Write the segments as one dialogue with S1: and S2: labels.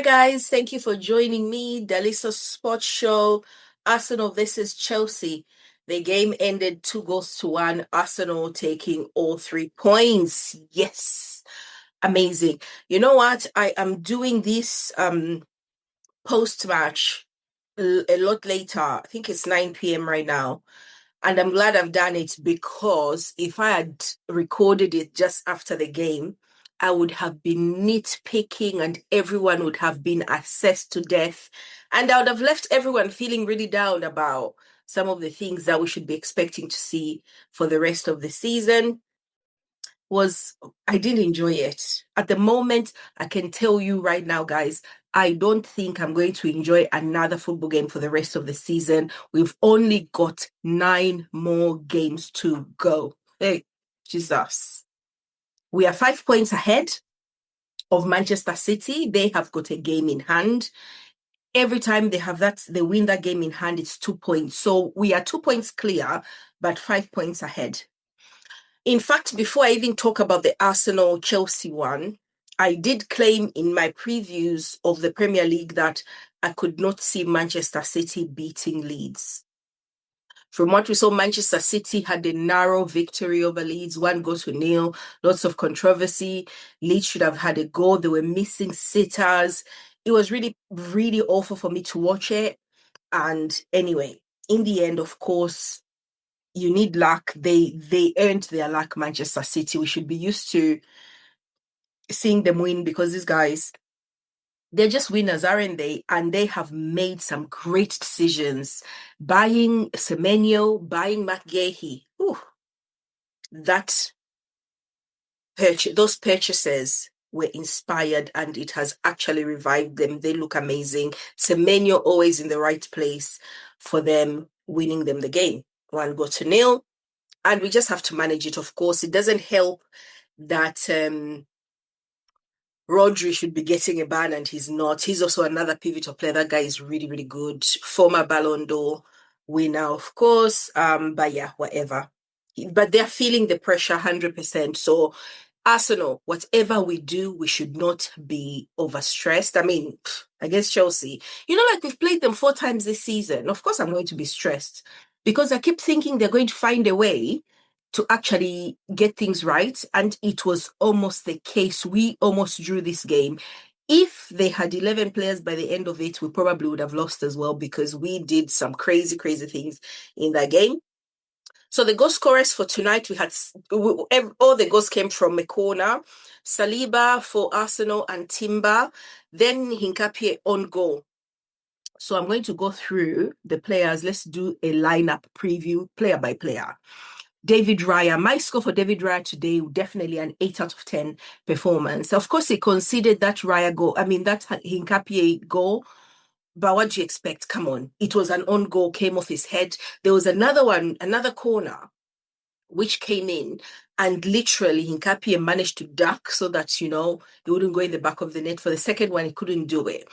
S1: Hi guys, thank you for joining me. Delisa Sports Show. Arsenal versus Chelsea. The game ended 2-1. Arsenal taking all 3 points. Yes, amazing. You know what? I am doing this post-match a lot later. I think it's 9 p.m. right now. And I'm glad I've done it because if I had recorded it just after the game, I would have been nitpicking and everyone would have been assessed to death. And I would have left everyone feeling really down about some of the things that we should be expecting to see for the rest of the season. I didn't enjoy it. At the moment, I can tell you right now, guys, I don't think I'm going to enjoy another football game for the rest of the season. We've only got 9 more games to go. Hey, Jesus. We are 5 points ahead of Manchester City. They have got a game in hand. Every time they win that game in hand, it's 2 points. So we are 2 points clear, but 5 points ahead. In fact, before I even talk about the Arsenal-Chelsea one, I did claim in my previews of the Premier League that I could not see Manchester City beating Leeds. From what we saw, Manchester City had a narrow victory over Leeds, 1-0, lots of controversy. Leeds should have had a goal. They were missing sitters. It was really, really awful for me to watch it. And anyway, in the end, of course, you need luck. They earned their luck, Manchester City. We should be used to seeing them win because these guys, they're just winners, aren't they? And they have made some great decisions. Buying Semenyo, buying McGahey. Ooh, those purchases were inspired and it has actually revived them. They look amazing. Semenyo always in the right place for them, winning them the game. 1-0. And we just have to manage it, of course. It doesn't help that Rodri should be getting a ban and he's not. He's also another pivotal player. That guy is really, really good. Former Ballon d'Or winner, of course. But yeah, whatever. But they're feeling the pressure 100%. So Arsenal, whatever we do, we should not be overstressed. I mean, against Chelsea, like we've played them 4 times this season. Of course, I'm going to be stressed because I keep thinking they're going to find a way to actually get things right. And it was almost the case. We almost drew this game. If they had 11 players by the end of it, we probably would have lost as well because we did some crazy, crazy things in that game. So the goal scorers for tonight, all the goals came from a corner. Saliba for Arsenal and Timber. Then Hincapié on goal. So I'm going to go through the players. Let's do a lineup preview, player by player. David Raya. My score for David Raya today, definitely an 8 out of 10 performance. Of course, he conceded that Raya goal. I mean, that Hincapié goal. But what do you expect? Come on. It was an on goal, came off his head. There was another corner, which came in. And literally, Hincapié managed to duck so that, he wouldn't go in the back of the net. For the second one, he couldn't do it.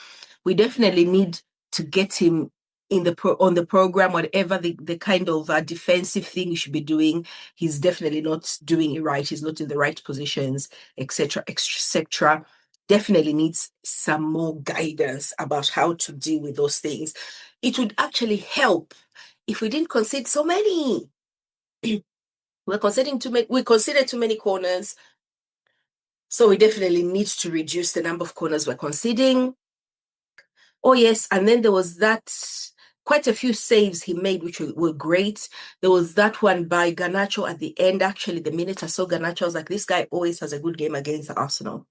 S1: We definitely need to get him on the program, whatever the kind of defensive thing he should be doing. He's definitely not doing it right. He's not in the right positions, etc., etc. Definitely needs some more guidance about how to deal with those things. It would actually help if we didn't concede so many. We considered too many corners. So we definitely need to reduce the number of corners we're conceding. Oh, yes. And then there was quite a few saves he made, which were great. There was that one by Garnacho at the end. Actually, the minute I saw Garnacho, I was like, this guy always has a good game against Arsenal.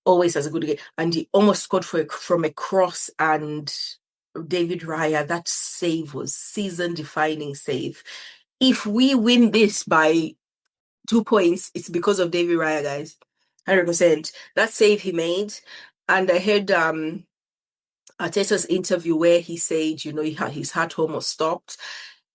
S1: Always has a good game. And he almost scored from a cross. And David Raya, that save was season-defining save. If we win this by 2 points, it's because of David Raya, guys. 100%. That save he made. And I heard Arteta's interview where he said, his heart almost stopped.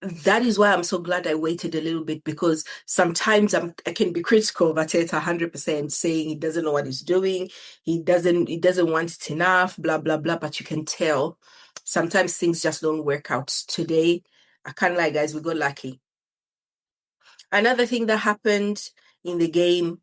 S1: That is why I'm so glad I waited a little bit, because sometimes I can be critical of Arteta 100%, saying he doesn't know what he's doing. He doesn't want it enough, blah, blah, blah. But you can tell sometimes things just don't work out. Today, I can't lie, guys, we got lucky. Another thing that happened in the game,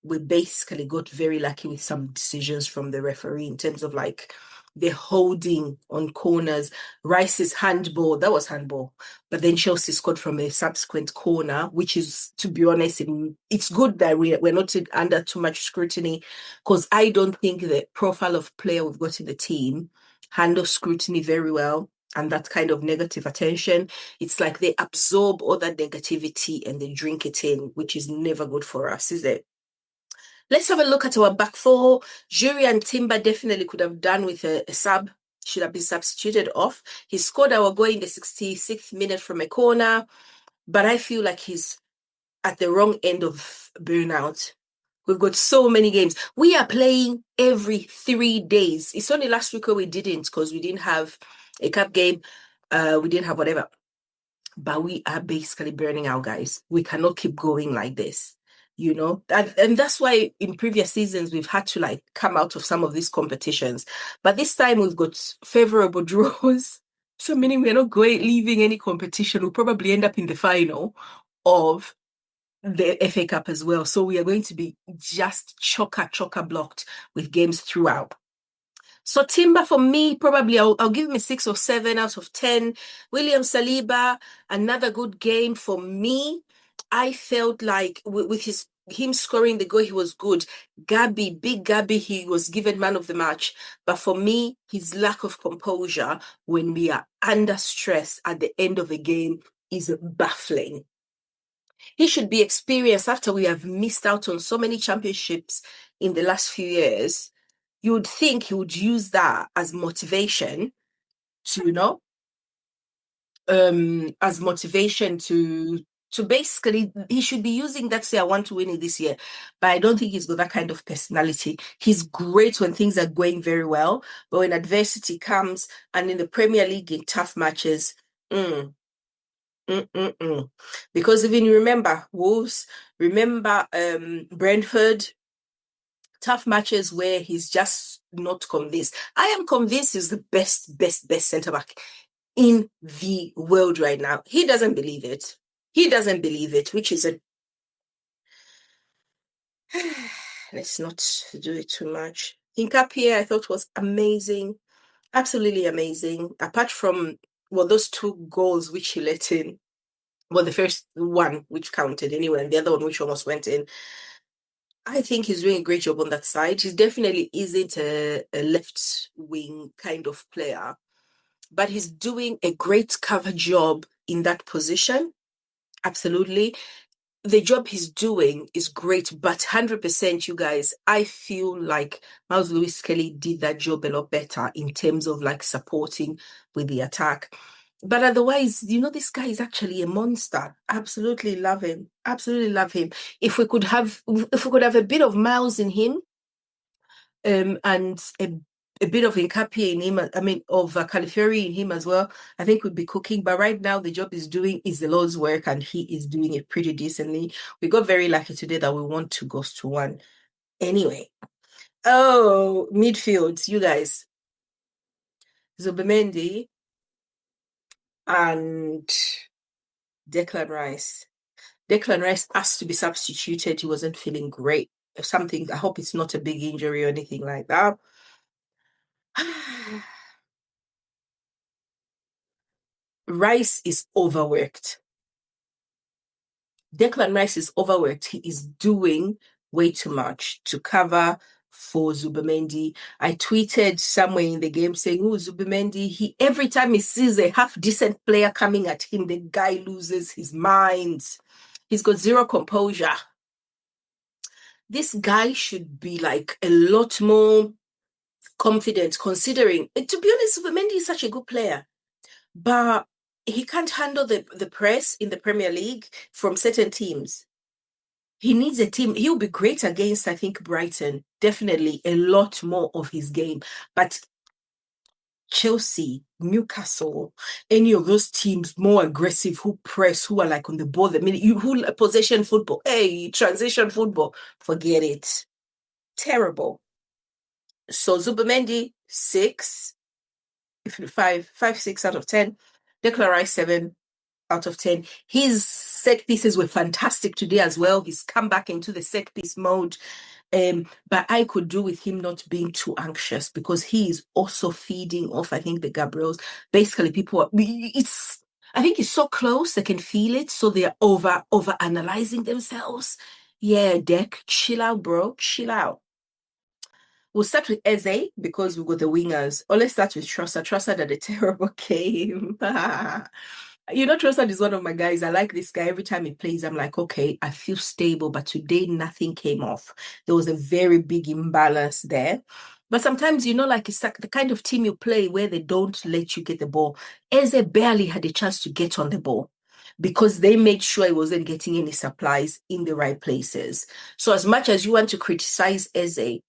S1: we basically got very lucky with some decisions from the referee in terms of like the holding on corners. Rice's handball, that was handball. But then Chelsea scored from a subsequent corner, which is, to be honest, it's good that we're not under too much scrutiny, because I don't think the profile of player we've got in the team handles scrutiny very well. And that kind of negative attention, it's like they absorb all that negativity and they drink it in, which is never good for us, is it? Let's have a look at our back four. Jurriën Timber definitely could have done with a sub. Should have been substituted off. He scored our goal in the 66th minute from a corner, but I feel like he's at the wrong end of burnout. We've got so many games. We are playing every 3 days. It's only last week where we didn't, because we didn't have a cup game. We didn't have whatever. But we are basically burning out, guys. We cannot keep going like this, you know? And that's why in previous seasons, we've had to like come out of some of these competitions. But this time we've got favorable draws. So meaning we're not leaving any competition. We'll probably end up in the final of the FA Cup as well. So we are going to be just chocker blocked with games throughout. So Timber, for me, probably I'll give him a 6 or 7 out of 10. William Saliba, another good game for me. I felt like with him scoring the goal, he was good. Big Gabby, he was given man of the match. But for me, his lack of composure when we are under stress at the end of the game is baffling. He should be experienced after we have missed out on so many championships in the last few years. You would think he would use that as motivation to, you know, as motivation to basically, he should be using that to say, I want to win it this year. But I don't think he's got that kind of personality. He's great when things are going very well, but when adversity comes, and in the Premier League in tough matches, because even remember Wolves, remember Brentford, tough matches where he's just not convinced. I am convinced he's the best centre back in the world right now. He doesn't believe it. Which is a let's not do it too much. Hincapié, I thought, was amazing, absolutely amazing. Apart from those 2 goals which he let in. Well, the first one which counted anyway, and the other one which almost went in. I think he's doing a great job on that side. He definitely isn't a left wing kind of player, but he's doing a great cover job in that position. Absolutely. The job he's doing is great, but 100%, you guys, I feel like Miles Lewis-Kelly did that job a lot better in terms of like supporting with the attack. But otherwise, you know, this guy is actually a monster. Absolutely love him. Absolutely love him. If we could have a bit of Miles in him, and a bit of Hincapié in him, of Calafiori in him as well, I think we'd be cooking. But right now, the job he's doing is the Lord's work, and he is doing it pretty decently. We got very lucky today that we won 2 goals to 1. Anyway, midfield, you guys. Zubimendi and Declan Rice. Declan Rice has to be substituted. He wasn't feeling great. Something, I hope it's not a big injury or anything like that. Rice is overworked. Declan Rice is overworked. He is doing way too much to cover for Zubimendi. I tweeted somewhere in the game saying, Zubimendi, every time he sees a half-decent player coming at him, the guy loses his mind. He's got zero composure. This guy should be like a lot more confident, considering, to be honest, Zubimendi is such a good player, but he can't handle the press in the Premier League from certain teams. He needs a team. He'll be great against, I think, Brighton. Definitely a lot more of his game. But Chelsea, Newcastle, any of those teams more aggressive, who press, who are like on the ball the minute, who possession football, transition football, forget it. Terrible. So Zubimendi, 6, 5, 6 out of 10. Declan Rice, 7 out of 10. His set pieces were fantastic today as well. He's come back into the set piece mode. But I could do with him not being too anxious because he is also feeding off, I think, the Gabriels. Basically, I think it's so close, they can feel it, so they're over analyzing themselves. Yeah, Deck, chill out, bro. Chill out. We'll start with Eze because we've got the wingers. Or let's start with Trossard. Trossard had a terrible game. Trossard is one of my guys. I like this guy. Every time he plays, I'm like, okay, I feel stable. But today, nothing came off. There was a very big imbalance there. But sometimes, like it's like the kind of team you play where they don't let you get the ball. Eze barely had a chance to get on the ball because they made sure he wasn't getting any supplies in the right places. So as much as you want to criticize Eze,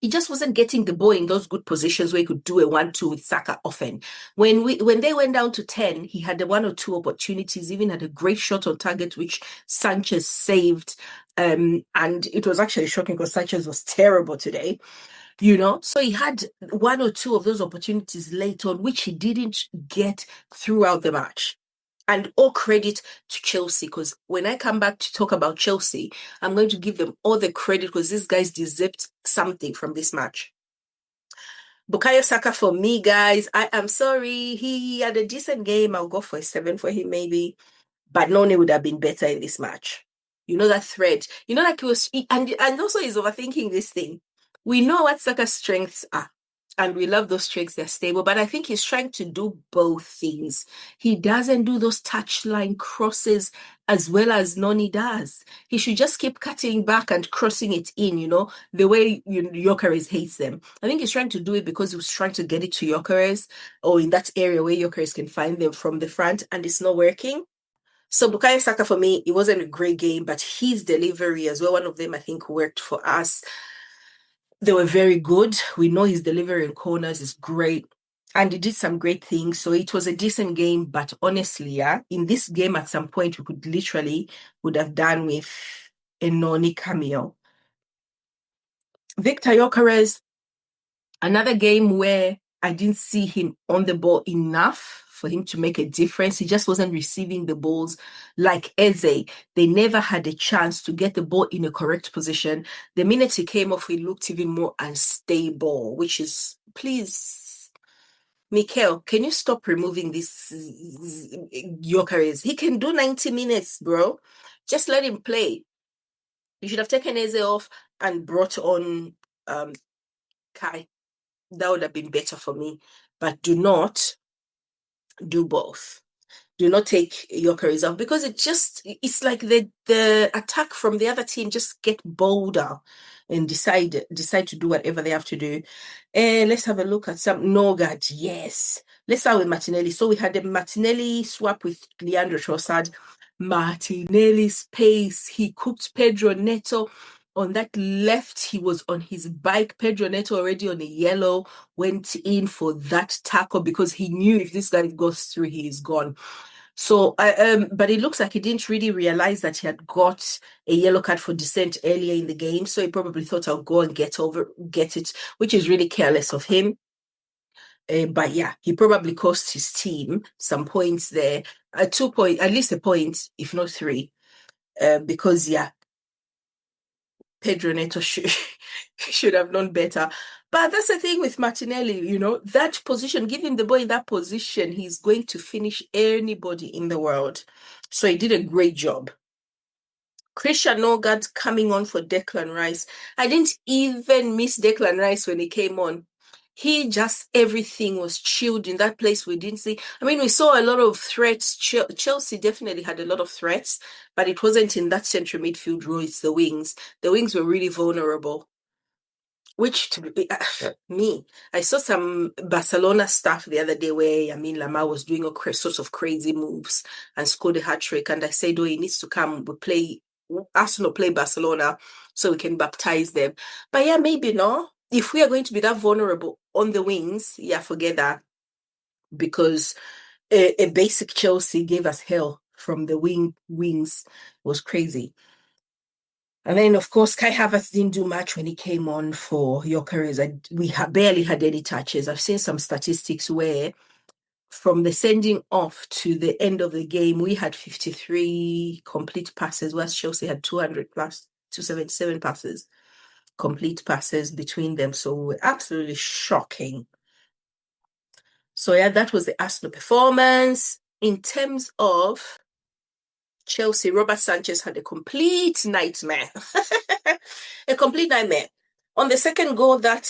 S1: he just wasn't getting the ball in those good positions where he could do a 1-2 with Saka often. When they went down to 10, he had 1 or 2 opportunities, even had a great shot on target, which Sanchez saved. And it was actually shocking because Sanchez was terrible today. So he had 1 or 2 of those opportunities late on, which he didn't get throughout the match. And all credit to Chelsea, because when I come back to talk about Chelsea, I'm going to give them all the credit because these guys deserved something from this match. Bukayo Saka for me, guys. I am sorry. He had a decent game. I'll go for a 7 for him, maybe. But Noni would have been better in this match. That thread. Like he was, and also he's overthinking this thing. We know what Saka's strengths are. And we love those strengths, they're stable. But I think he's trying to do both things. He doesn't do those touchline crosses as well as Noni does. He should just keep cutting back and crossing it in, the way Gyökeres hates them. I think he's trying to do it because he was trying to get it to Gyökeres or in that area where Gyökeres can find them from the front, and it's not working. So Bukayo Saka, for me, it wasn't a great game, but his delivery as well, one of them, I think, worked for us. They were very good. We know his delivery in corners is great. And he did some great things. So it was a decent game. But honestly, in this game, at some point, we would have done with a Noni cameo. Victor Gyökeres, another game where I didn't see him on the ball enough for him to make a difference. He just wasn't receiving the balls like Eze. They never had a chance to get the ball in a correct position. The minute he came off, he looked even more unstable, which is, please, Mikel, can you stop removing this Gyökeres? He can do 90 minutes, bro. Just let him play. You should have taken Eze off and brought on Kai. That would have been better for me. But do not do both. Do not take Gyökeres off because it's like the attack from the other team just get bolder and decide to do whatever they have to do. Let's have a look at some Norgard. Yes. Let's start with Martinelli. So we had a Martinelli swap with Leandro Trossard. Martinelli's pace. He cooked Pedro Neto. On that left, he was on his bike. Pedro Neto already on a yellow, went in for that tackle because he knew if this guy goes through, he is gone. So, but it looks like he didn't really realize that he had got a yellow card for dissent earlier in the game. So he probably thought I'll go and get it, which is really careless of him. But yeah, he probably cost his team some points there. 2 points, at least a point, if not 3. Because yeah, Pedro Neto should have known better. But that's the thing with Martinelli, that position, give him the ball in that position, he's going to finish anybody in the world. So he did a great job. Christian Norgard coming on for Declan Rice. I didn't even miss Declan Rice when he came on. Everything was chilled in that place. We didn't see. I mean, we saw a lot of threats. Chelsea definitely had a lot of threats, but it wasn't in that central midfield row. It's the wings. The wings were really vulnerable. Which, to be me, I saw some Barcelona stuff the other day where Lamar was doing all sorts of crazy moves and scored a hat-trick. And I said, he needs to come. Arsenal play Barcelona so we can baptize them. But yeah, maybe no. If we are going to be that vulnerable on the wings, yeah, forget that. Because a basic Chelsea gave us hell from the wings. It was crazy. And then, of course, Kai Havertz didn't do much when he came on for Gyökeres. We barely had any touches. I've seen some statistics where from the sending off to the end of the game, we had 53 complete passes, whereas Chelsea had 200 plus, 277 passes, complete passes between them. So we were absolutely shocking. So yeah, that was the Arsenal performance. In terms of Chelsea, Robert Sanchez had a complete nightmare. A complete nightmare. On the second goal that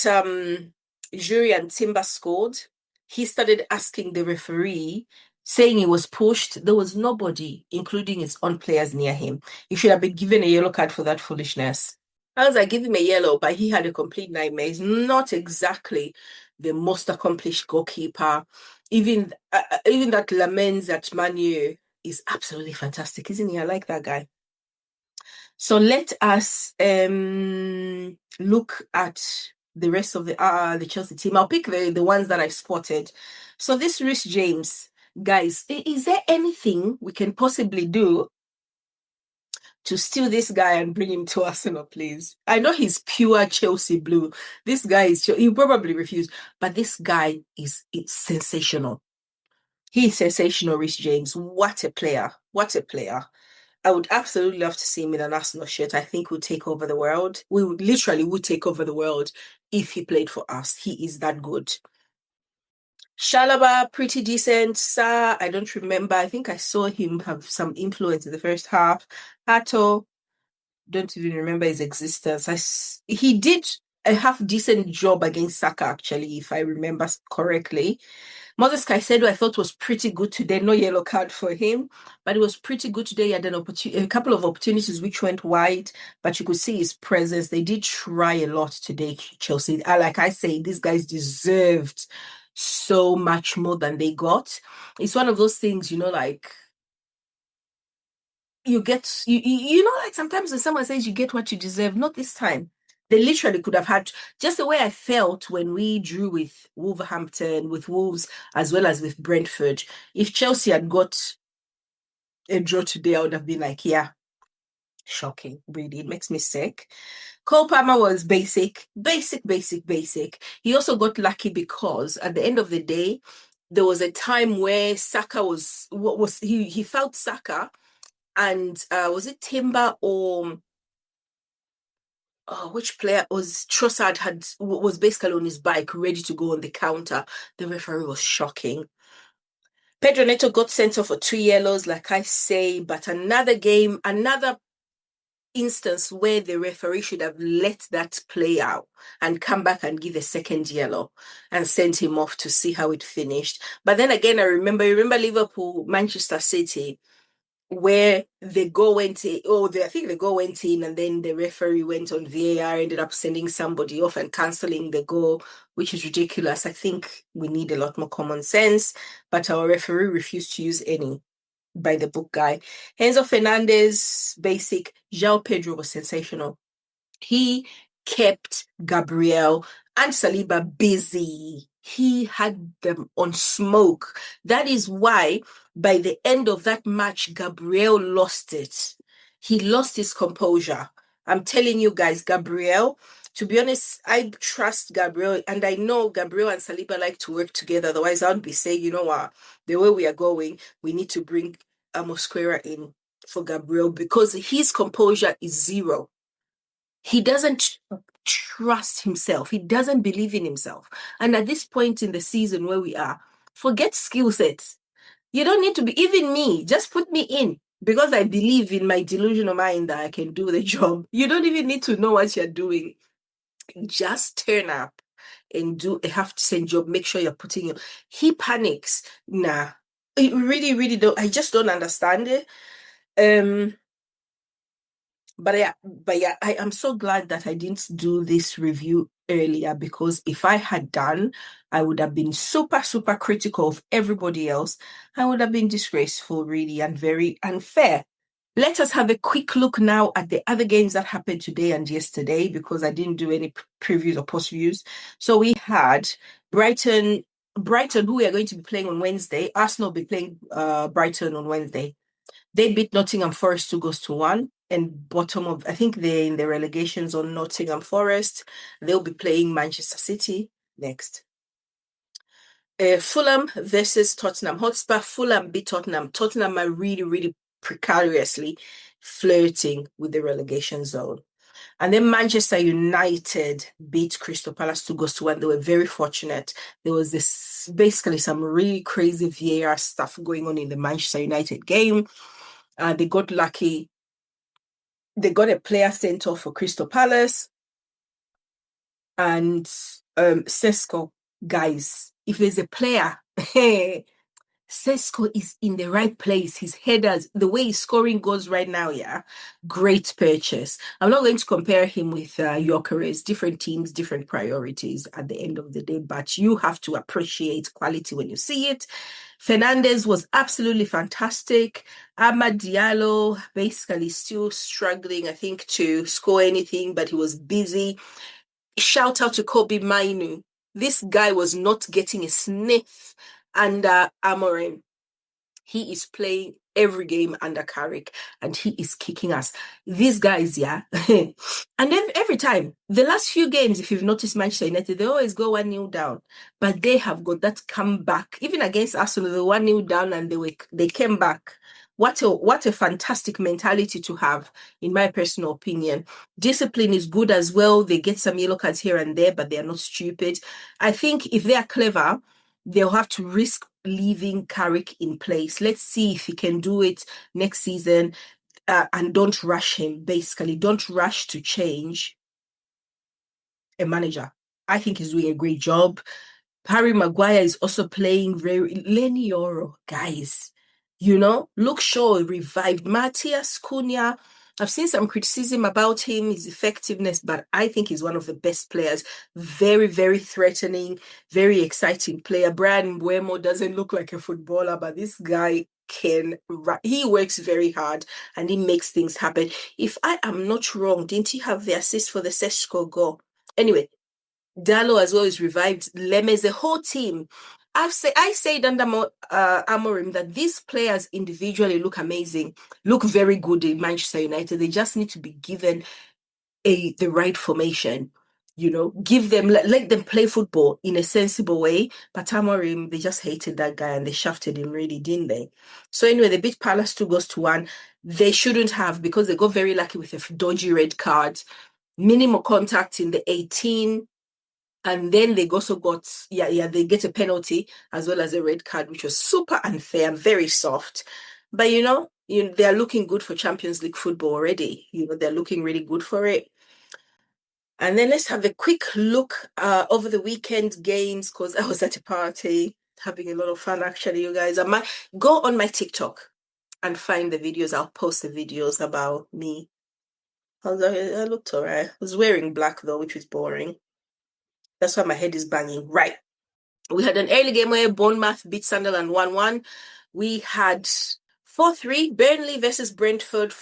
S1: Jurriën Timber scored, he started asking the referee, saying he was pushed. There was nobody, including his own players, near him. He should have been given a yellow card for that foolishness. I was like, give him a yellow, but he had a complete nightmare. He's not exactly the most accomplished goalkeeper. Even that Lamens at Manu is absolutely fantastic, isn't he? I like that guy. So let us look at the rest of the Chelsea team. I'll pick the ones that I spotted. So this Reece James, guys, is there anything we can possibly do to steal this guy and bring him to Arsenal, please? I know he's pure Chelsea blue. This guy he probably refused, but this guy is sensational. He's sensational, Reece James. What a player. What a player. I would absolutely love to see him in an Arsenal shirt. I think we'll take over the world. We would take over the world if he played for us. He is that good. Saliba, pretty decent. Sa, I don't remember. I think I saw him have some influence in the first half. Hato, don't even remember his existence. He did a half-decent job against Saka, actually, if I remember correctly. Moses Caicedo, I thought, was pretty good today. No yellow card for him, but it was pretty good today. He had a couple of opportunities which went wide, but you could see his presence. They did try a lot today, Chelsea. Like I say, these guys deserved so much more than they got. It's one of those things, like you get, like sometimes when someone says you get what you deserve, not this time. They literally could have had just the way I felt when we drew with Wolverhampton, with Wolves, as well as with Brentford. If Chelsea had got a draw today, I would have been like, yeah, shocking, really. It makes me sick. Cole Palmer was basic. He also got lucky because at the end of the day, there was a time where Saka he felt Saka, and was it Timber or which player was Trossard was basically on his bike ready to go on the counter. The referee was shocking. Pedro Neto got sent off for 2 yellows, like I say, but another instance where the referee should have let that play out and come back and give a second yellow and send him off to see how it finished. But then again, I remember Liverpool, Manchester City, where the goal went in, I think the goal went in, and then the referee went on VAR, ended up sending somebody off and cancelling the goal, which is ridiculous. I think we need a lot more common sense, but our referee refused to use any by the book guy. Enzo Fernandez, basic. João Pedro was sensational. He kept Gabriel and Saliba busy. He had them on smoke. That is why by the end of that match, Gabriel lost it. He lost his composure. I'm telling you guys, Gabriel, to be honest, I trust Gabriel, and I know Gabriel and Saliba like to work together. Otherwise, I would be saying, you know what, the way we are going, we need to bring Mosquera in for Gabriel, because his composure is zero. He doesn't trust himself. He doesn't believe in himself. And at this point in the season where we are, forget skill sets. You don't need to be, even me, just put me in, because I believe in my delusional mind that I can do the job. You don't even need to know what you're doing. Just turn up and do a half-decent job. Make sure you're putting in. He panics. Nah. It really, really don't. I just don't understand it. But yeah, I am so glad that I didn't do this review earlier, because if I had done, I would have been super, super critical of everybody else. I would have been disgraceful, really, and very unfair. Let us have a quick look now at the other games that happened today and yesterday, because I didn't do any previews or post reviews. So we had Brighton, who we are going to be playing on Wednesday. Arsenal will be playing Brighton on Wednesday. They beat Nottingham Forest 2-1, and bottom of, I think they're in the relegations on Nottingham Forest. They'll be playing Manchester City next. Fulham versus Tottenham Hotspur. Fulham beat Tottenham. Tottenham are really, really precariously flirting with the relegation zone. And then Manchester United beat Crystal Palace 2-1. They were very fortunate. There was this basically some really crazy VAR stuff going on in the Manchester United game. They got lucky. They got a player sent off for Crystal Palace. And Sesko, guys, if there's a player, Sesko is in the right place. His headers, the way he's scoring goals right now, yeah, great purchase. I'm not going to compare him with Gyökeres. Different teams, different priorities at the end of the day, but you have to appreciate quality when you see it. Fernandes was absolutely fantastic. Amad Diallo basically still struggling, I think, to score anything, but he was busy. Shout out to Kobe Mainu. This guy was not getting a sniff under Amorim. He is playing every game under Carrick and he is kicking us. These guys, yeah. And then every time, the last few games, if you've noticed Manchester United, they always go 1-0 down. But they have got that comeback. Even against Arsenal, they were 1-0 down and they came back. What a fantastic mentality to have, in my personal opinion. Discipline is good as well. They get some yellow cards here and there, but they are not stupid. I think if they are clever, they'll have to risk leaving Carrick in place. Let's see if he can do it next season. And don't rush him, basically. Don't rush to change a manager. I think he's doing a great job. Harry Maguire is also playing very... Lenny Yoro, guys. Luke Shaw revived. Matthias Cunha. I've seen some criticism about him, his effectiveness, but I think he's one of the best players. Very, very threatening, very exciting player. Brian Mbeumo doesn't look like a footballer, but this guy he works very hard and he makes things happen. If I am not wrong, didn't he have the assist for the Sesko goal? Anyway, Dallo as well is revived. Lemes, the whole team. I said under Amorim that these players individually look amazing, look very good in Manchester United. They just need to be given the right formation. Give them, let them play football in a sensible way. But Amorim, they just hated that guy and they shafted him really, didn't they? So anyway, they beat Palace 2-1. They shouldn't have, because they got very lucky with a dodgy red card. Minimal contact in the 18. And then they also got, they get a penalty as well as a red card, which was super unfair, very soft. But, they are looking good for Champions League football already. They're looking really good for it. And then let's have a quick look over the weekend games, because I was at a party having a lot of fun, actually, you guys. I might go on my TikTok and find the videos. I'll post the videos about me. I looked all right. I was wearing black, though, which was boring. That's why my head is banging. Right. We had an early game where Bournemouth beat Sunderland 1-1. We had 4-3. Burnley versus Brentford.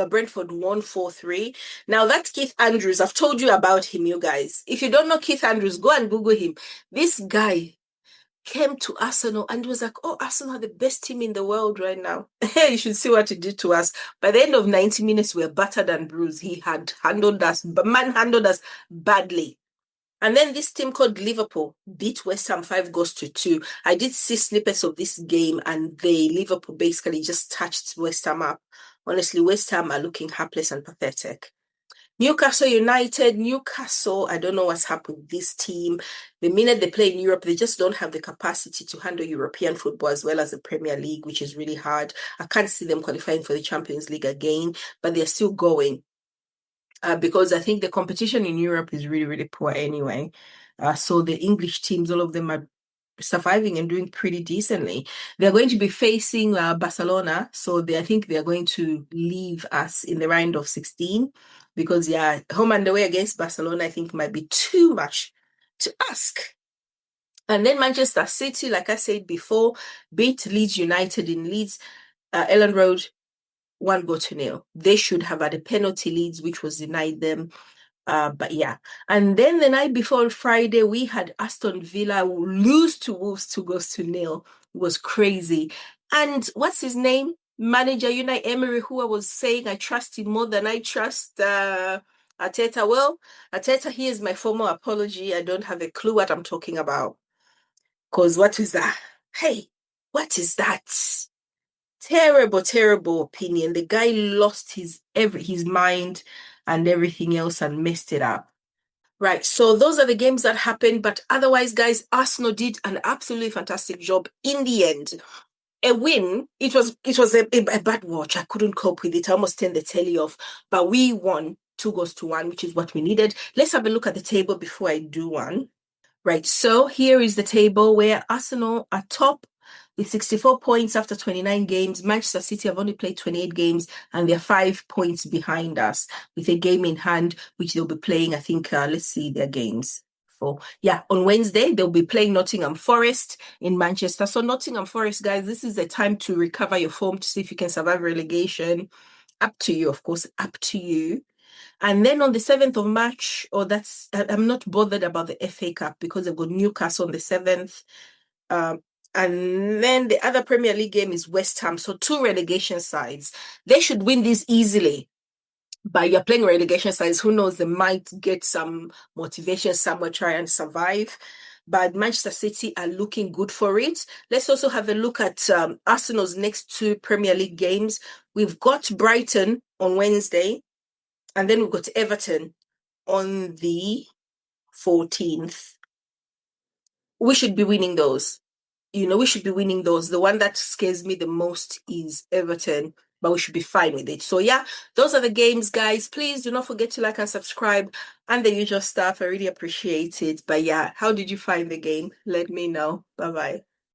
S1: Brentford won 4-3. Now, that's Keith Andrews. I've told you about him, you guys. If you don't know Keith Andrews, go and Google him. This guy came to Arsenal and was like, oh, Arsenal are the best team in the world right now. You should see what he did to us. By the end of 90 minutes, we were battered and bruised. He had manhandled us badly. And then this team called Liverpool beat West Ham 5-2. I did see snippets of this game and Liverpool basically just touched West Ham up. Honestly, West Ham are looking hapless and pathetic. Newcastle United, I don't know what's happened with this team. The minute they play in Europe, they just don't have the capacity to handle European football as well as the Premier League, which is really hard. I can't see them qualifying for the Champions League again, but they're still going. Because I think the competition in Europe is really, really poor anyway. So the English teams, all of them are surviving and doing pretty decently. They're going to be facing Barcelona. So I think they're going to leave us in the round of 16 because, home and away against Barcelona, I think might be too much to ask. And then Manchester City, like I said before, beat Leeds United in Leeds, Ellen Road, 1-0. They should have had a penalty leads, which was denied them. But yeah. And then the night before Friday, we had Aston Villa lose to Wolves 2-0. It was crazy. And what's his name? Manager Unai Emery, who I was saying I trust him more than I trust Arteta. Well, Arteta, here's my formal apology. I don't have a clue what I'm talking about. Because what is that? Hey, what is that? Terrible, terrible opinion. The guy lost his mind and everything else and messed it up. Right, so those are the games that happened, but otherwise, guys, Arsenal did an absolutely fantastic job in the end. A win. It was a bad watch. I couldn't cope with it. I almost turned the telly off, but we won 2 goals to 1, which is what we needed. Let's have a look at the table before I do one. Right, so here is the table where Arsenal are top with 64 points after 29 games. Manchester City have only played 28 games and they're 5 points behind us with a game in hand, which they'll be playing, I think, let's see their games. On Wednesday, they'll be playing Nottingham Forest in Manchester. So Nottingham Forest, guys, this is the time to recover your form to see if you can survive relegation. Up to you, of course, up to you. And then on the 7th of March, I'm not bothered about the FA Cup because they've got Newcastle on the 7th. And then the other Premier League game is West Ham. So 2 relegation sides. They should win this easily. But you're playing relegation sides. Who knows? They might get some motivation somewhere, try and survive. But Manchester City are looking good for it. Let's also have a look at Arsenal's next 2 Premier League games. We've got Brighton on Wednesday. And then we've got Everton on the 14th. We should be winning those. We should be winning those. The one that scares me the most is Everton, but we should be fine with it. So yeah, those are the games, guys. Please do not forget to like and subscribe and the usual stuff. I really appreciate it. But yeah, how did you find the game? Let me know. Bye-bye.